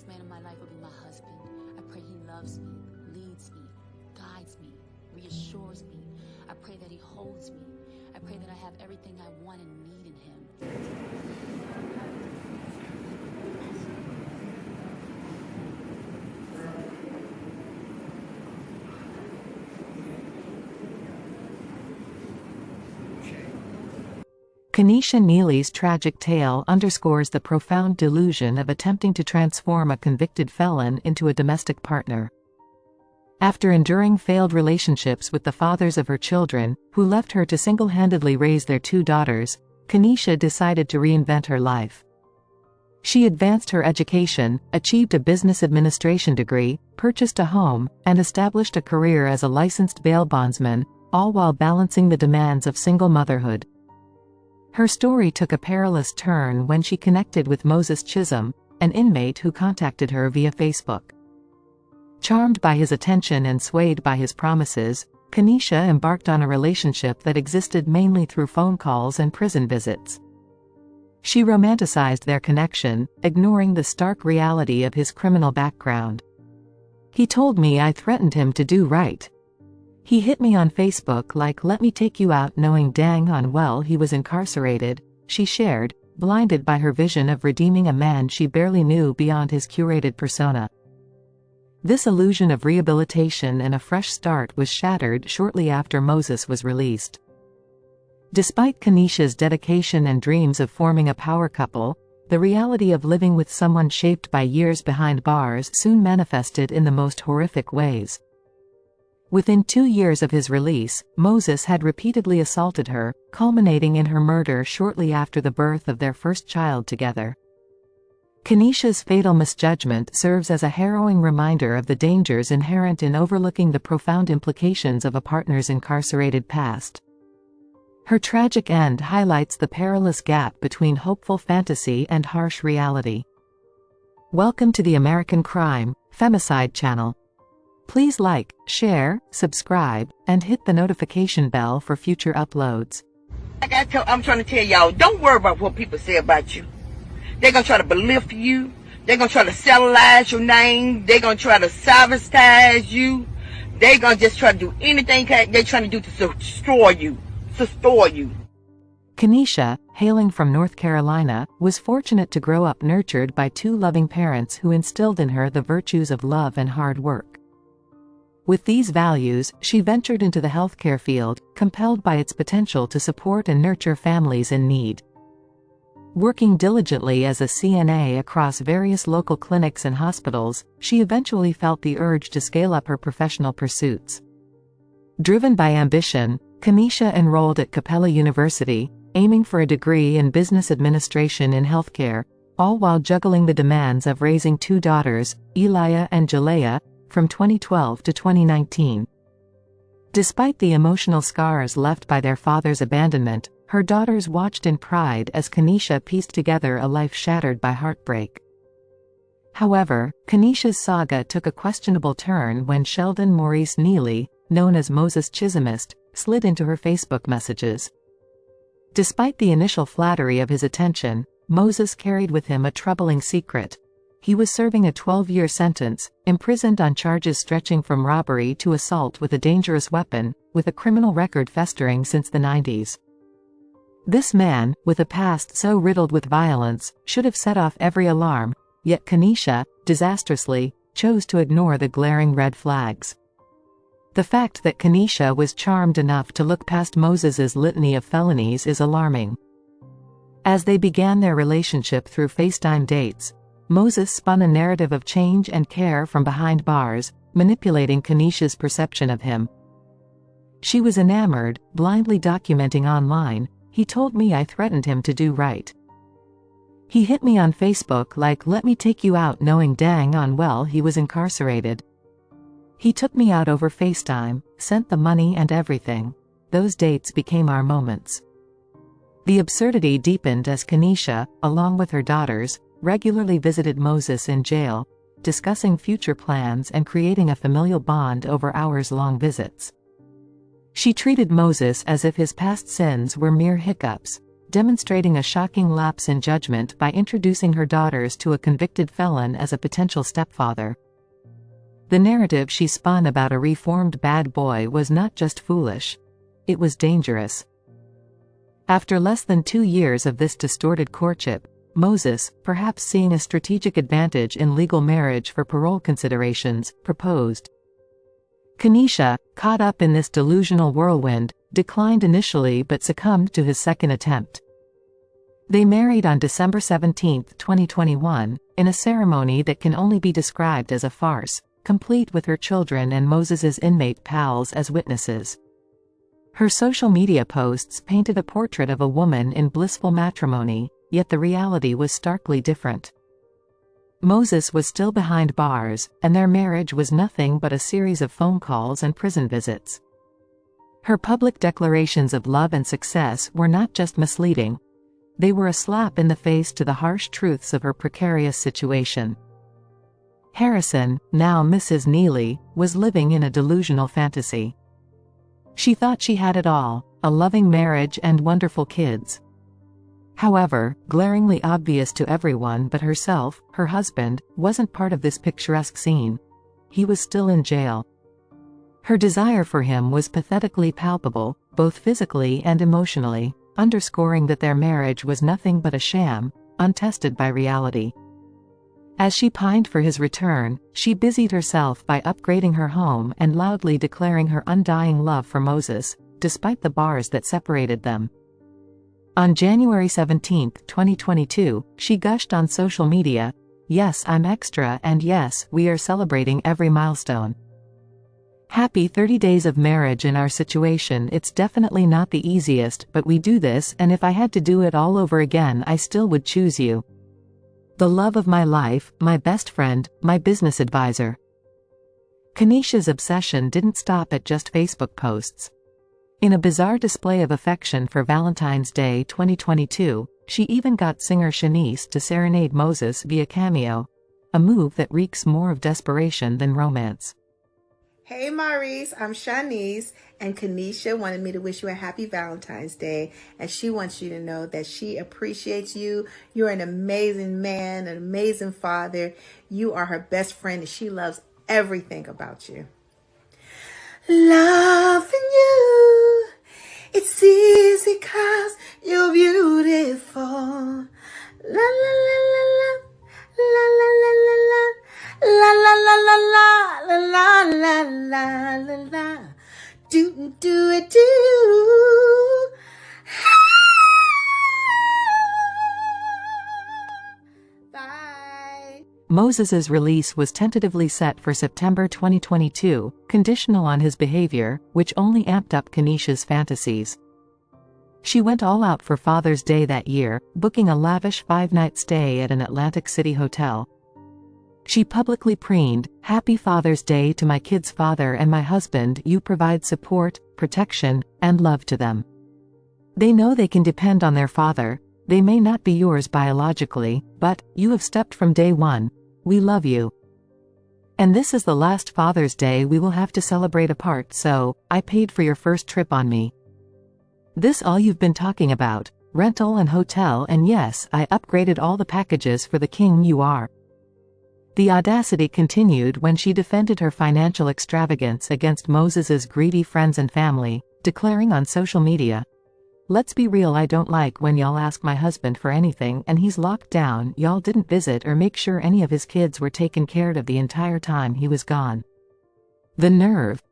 next man in my life will be my husband. I pray he loves me, leads me, guides me, reassures me. I pray that he holds me. I pray that I have everything I want and need in him. Kanisha Neely's tragic tale underscores the profound delusion of attempting to transform a convicted felon into a domestic partner. After enduring failed relationships with the fathers of her children, who left her to single-handedly raise their 2 daughters, Kanisha decided to reinvent her life. She advanced her education, achieved a business administration degree, purchased a home, and established a career as a licensed bail bondsman, all while balancing the demands of single motherhood. Her story took a perilous turn when she connected with Moses Chisholm, an inmate who contacted her via Facebook. Charmed by his attention and swayed by his promises, Kanisha embarked on a relationship that existed mainly through phone calls and prison visits. She romanticized their connection, ignoring the stark reality of his criminal background. "He told me I threatened him to do right. He hit me on Facebook like, 'Let me take you out,' knowing dang on well he was incarcerated," she shared, blinded by her vision of redeeming a man she barely knew beyond his curated persona. This illusion of rehabilitation and a fresh start was shattered shortly after Moses was released. Despite Kanisha's dedication and dreams of forming a power couple, the reality of living with someone shaped by years behind bars soon manifested in the most horrific ways. Within 2 years of his release, Moses had repeatedly assaulted her, culminating in her murder shortly after the birth of their first child together. Kanisha's fatal misjudgment serves as a harrowing reminder of the dangers inherent in overlooking the profound implications of a partner's incarcerated past. Her tragic end highlights the perilous gap between hopeful fantasy and harsh reality. Welcome to the American Crime, Femicide channel. Please like, share, subscribe, and hit the notification bell for future uploads. I'm trying to tell y'all, don't worry about what people say about you. They're going to try to belittle you. They're going to try to cellularize your name. They're going to try to sabotage you. They're going to just try to do anything they're trying to do to destroy you. Kanisha, hailing from North Carolina, was fortunate to grow up nurtured by 2 loving parents who instilled in her the virtues of love and hard work. With these values, she ventured into the healthcare field, compelled by its potential to support and nurture families in need. Working diligently as a CNA across various local clinics and hospitals, she eventually felt the urge to scale up her professional pursuits. Driven by ambition, Kanisha enrolled at Capella University, aiming for a degree in business administration in healthcare, all while juggling the demands of raising 2 daughters, Elia and Jalea, from 2012 to 2019. Despite the emotional scars left by their father's abandonment, her daughters watched in pride as Kanisha pieced together a life shattered by heartbreak. However, Kanisha's saga took a questionable turn when Sheldon Maurice Neely, known as Moses Chisholm, slid into her Facebook messages. Despite the initial flattery of his attention, Moses carried with him a troubling secret. He was serving a 12-year sentence, imprisoned on charges stretching from robbery to assault with a dangerous weapon, with a criminal record festering since the 90s. This man, with a past so riddled with violence, should have set off every alarm, yet Kanisha, disastrously, chose to ignore the glaring red flags. The fact that Kanisha was charmed enough to look past Moses's litany of felonies is alarming. As they began their relationship through FaceTime dates, Moses spun a narrative of change and care from behind bars, manipulating Kanisha's perception of him. She was enamored, blindly documenting online, "He told me I threatened him to do right. He hit me on Facebook like, 'Let me take you out,' knowing dang on well he was incarcerated. He took me out over FaceTime, sent the money and everything. Those dates became our moments." The absurdity deepened as Kanisha, along with her daughters, regularly visited Moses in jail, discussing future plans and creating a familial bond over hours-long visits. She treated Moses as if his past sins were mere hiccups, demonstrating a shocking lapse in judgment by introducing her daughters to a convicted felon as a potential stepfather. The narrative she spun about a reformed bad boy was not just foolish. It was dangerous. After less than 2 years of this distorted courtship, Moses, perhaps seeing a strategic advantage in legal marriage for parole considerations, proposed. Kanisha, caught up in this delusional whirlwind, declined initially but succumbed to his second attempt. They married on December 17, 2021, in a ceremony that can only be described as a farce, complete with her children and Moses's inmate pals as witnesses. Her social media posts painted a portrait of a woman in blissful matrimony, yet the reality was starkly different. Moses was still behind bars, and their marriage was nothing but a series of phone calls and prison visits. Her public declarations of love and success were not just misleading. They were a slap in the face to the harsh truths of her precarious situation. Harrison, now Mrs. Neely, was living in a delusional fantasy. She thought she had it all, a loving marriage and wonderful kids. However, glaringly obvious to everyone but herself, her husband wasn't part of this picturesque scene. He was still in jail. Her desire for him was pathetically palpable, both physically and emotionally, underscoring that their marriage was nothing but a sham, untested by reality. As she pined for his return, she busied herself by upgrading her home and loudly declaring her undying love for Moses, despite the bars that separated them. On January 17, 2022, she gushed on social media, "Yes, I'm extra, and yes, we are celebrating every milestone. Happy 30 days of marriage in our situation. It's definitely not the easiest, but we do this, and if I had to do it all over again, I still would choose you. The love of my life, my best friend, my business advisor." Kanisha's obsession didn't stop at just Facebook posts. In a bizarre display of affection for Valentine's Day 2022, she even got singer Shanice to serenade Moses via Cameo, a move that reeks more of desperation than romance. Hey Maurice, I'm Shanice, and Kanisha wanted me to wish you a happy Valentine's Day, and she wants you to know that she appreciates you. You're an amazing man, an amazing father. You are her best friend, and she loves everything about you. Loving you, it's easy 'cause you're beautiful. La la la la la, la la la la la. La la la la la la la la la la la, do it do. Bye. Moses's release was tentatively set for September 2022, conditional on his behavior, which only amped up Kanisha's fantasies. She went all out for Father's Day that year, booking a lavish 5-night stay at an Atlantic City hotel. She publicly preened, "Happy Father's Day to my kids' father and my husband. You provide support, protection, and love to them. They know they can depend on their father. They may not be yours biologically, but you have stepped from day one. We love you. And this is the last Father's Day we will have to celebrate apart, so I paid for your first trip on me. This all you've been talking about, rental and hotel, and yes, I upgraded all the packages for the king you are." The audacity continued when she defended her financial extravagance against Moses's greedy friends and family, declaring on social media, "Let's be real, I don't like when y'all ask my husband for anything and he's locked down. Y'all didn't visit or make sure any of his kids were taken care of the entire time he was gone. The nerve.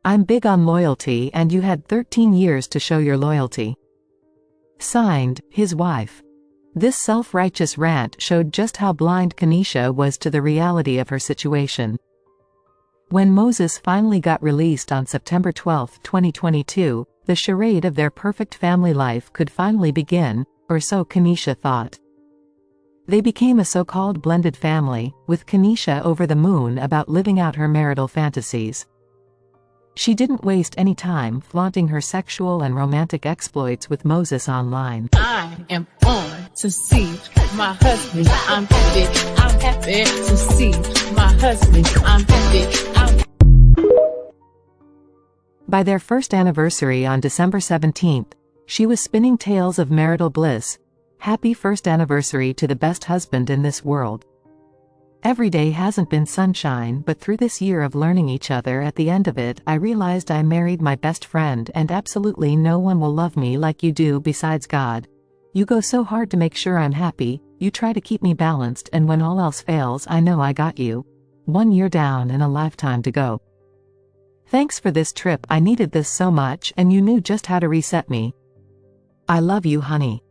I'm big on loyalty and you had 13 years to show your loyalty." Signed, his wife. This self-righteous rant showed just how blind Kanisha was to the reality of her situation. When Moses finally got released on September 12, 2022, the charade of their perfect family life could finally begin, or so Kanisha thought. They became a so-called blended family, with Kanisha over the moon about living out her marital fantasies. She didn't waste any time flaunting her sexual and romantic exploits with Moses online. I am on to see my husband. I'm happy to see my husband. I'm happy. By their first anniversary on December 17, She was spinning tales of marital bliss. Happy first anniversary to the best husband in this world. Every day hasn't been sunshine, but through this year of learning each other, at the end of it, I realized I married my best friend, and absolutely no one will love me like you do besides God. You go so hard to make sure I'm happy, you try to keep me balanced, and when all else fails, I know I got you. 1 year down and a lifetime to go. Thanks for this trip, I needed this so much, and you knew just how to reset me. I love you, honey.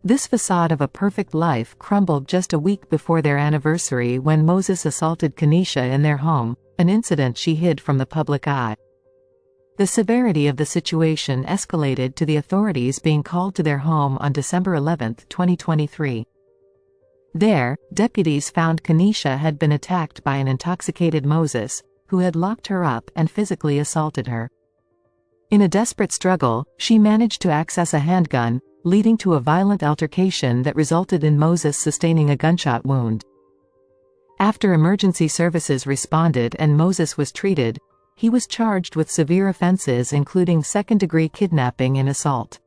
This facade of a perfect life crumbled just a week before their anniversary when Moses assaulted Kanisha in their home, an incident she hid from the public eye. The severity of the situation escalated to the authorities being called to their home on December 11, 2023. There, deputies found Kanisha had been attacked by an intoxicated Moses, who had locked her up and physically assaulted her. In a desperate struggle, she managed to access a handgun, leading to a violent altercation that resulted in Moses sustaining a gunshot wound. After emergency services responded and Moses was treated, he was charged with severe offenses including second-degree kidnapping and assault.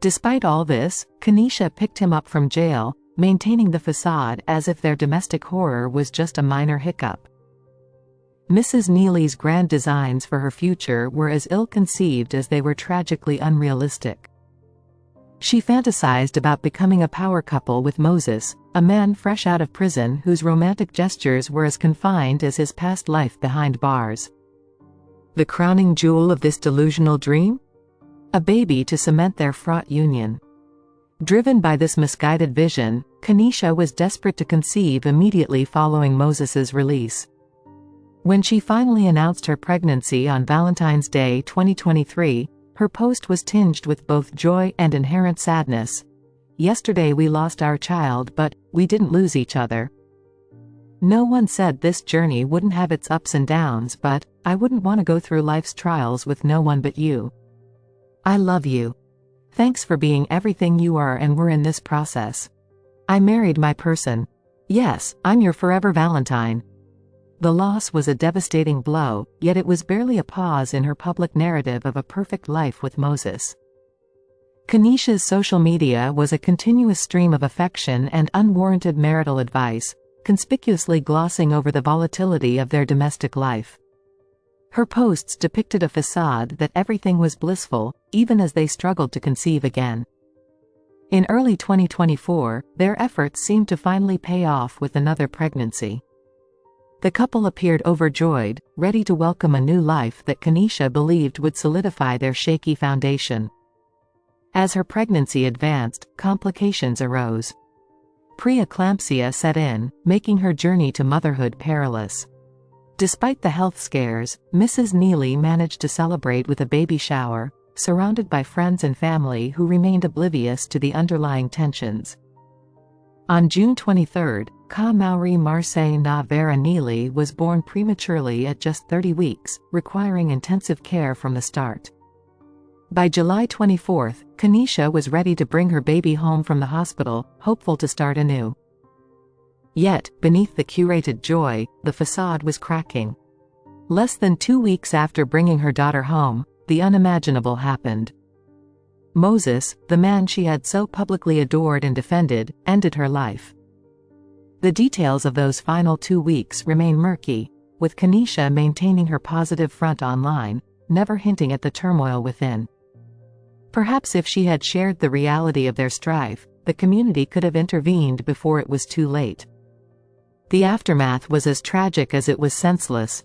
Despite all this, Kanisha picked him up from jail, maintaining the facade as if their domestic horror was just a minor hiccup. Mrs. Neely's grand designs for her future were as ill-conceived as they were tragically unrealistic. She fantasized about becoming a power couple with Moses, a man fresh out of prison whose romantic gestures were as confined as his past life behind bars. The crowning jewel of this delusional dream? A baby to cement their fraught union. Driven by this misguided vision, Kanisha was desperate to conceive immediately following Moses's release. When she finally announced her pregnancy on Valentine's Day 2023, her post was tinged with both joy and inherent sadness. Yesterday we lost our child, but we didn't lose each other. No one said this journey wouldn't have its ups and downs, but I wouldn't want to go through life's trials with no one but you. I love you. Thanks for being everything you are and were in this process. I married my person. Yes, I'm your forever Valentine. The loss was a devastating blow, yet it was barely a pause in her public narrative of a perfect life with Moses. Kanisha's social media was a continuous stream of affection and unwarranted marital advice, conspicuously glossing over the volatility of their domestic life. Her posts depicted a facade that everything was blissful, even as they struggled to conceive again. In early 2024, their efforts seemed to finally pay off with another pregnancy. The couple appeared overjoyed, ready to welcome a new life that Kanisha believed would solidify their shaky foundation. As her pregnancy advanced, complications arose. Preeclampsia set in, making her journey to motherhood perilous. Despite the health scares, Mrs. Neely managed to celebrate with a baby shower, surrounded by friends and family who remained oblivious to the underlying tensions. On June 23, Ka Maori Marseille Na Vera Neely was born prematurely at just 30 weeks, requiring intensive care from the start. By July 24, Kanisha was ready to bring her baby home from the hospital, hopeful to start anew. Yet, beneath the curated joy, the facade was cracking. Less than 2 weeks after bringing her daughter home, the unimaginable happened. Moses, the man she had so publicly adored and defended, ended her life. The details of those final 2 weeks remain murky, with Kanisha maintaining her positive front online, never hinting at the turmoil within. Perhaps if she had shared the reality of their strife, the community could have intervened before it was too late. The aftermath was as tragic as it was senseless.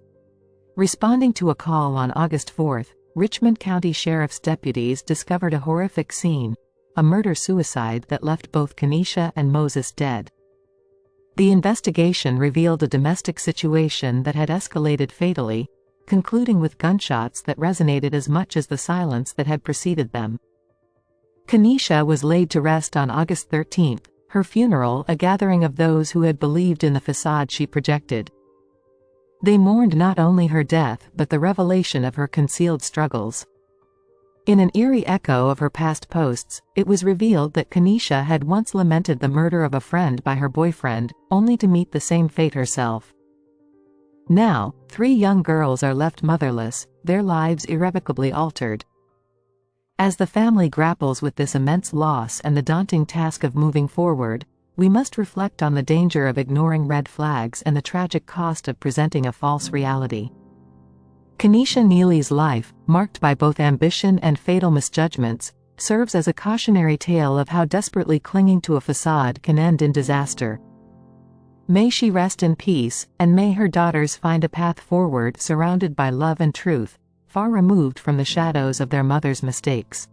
Responding to a call on August 4, Richmond County Sheriff's deputies discovered a horrific scene, a murder-suicide that left both Kanisha and Moses dead. The investigation revealed a domestic situation that had escalated fatally, concluding with gunshots that resonated as much as the silence that had preceded them. Kanisha was laid to rest on August 13, her funeral a gathering of those who had believed in the facade she projected. They mourned not only her death but the revelation of her concealed struggles. In an eerie echo of her past posts, it was revealed that Kanisha had once lamented the murder of a friend by her boyfriend, only to meet the same fate herself. Now, 3 young girls are left motherless, their lives irrevocably altered. As the family grapples with this immense loss and the daunting task of moving forward, we must reflect on the danger of ignoring red flags and the tragic cost of presenting a false reality. Kanisha Neely's life, marked by both ambition and fatal misjudgments, serves as a cautionary tale of how desperately clinging to a facade can end in disaster. May she rest in peace, and may her daughters find a path forward surrounded by love and truth, far removed from the shadows of their mother's mistakes.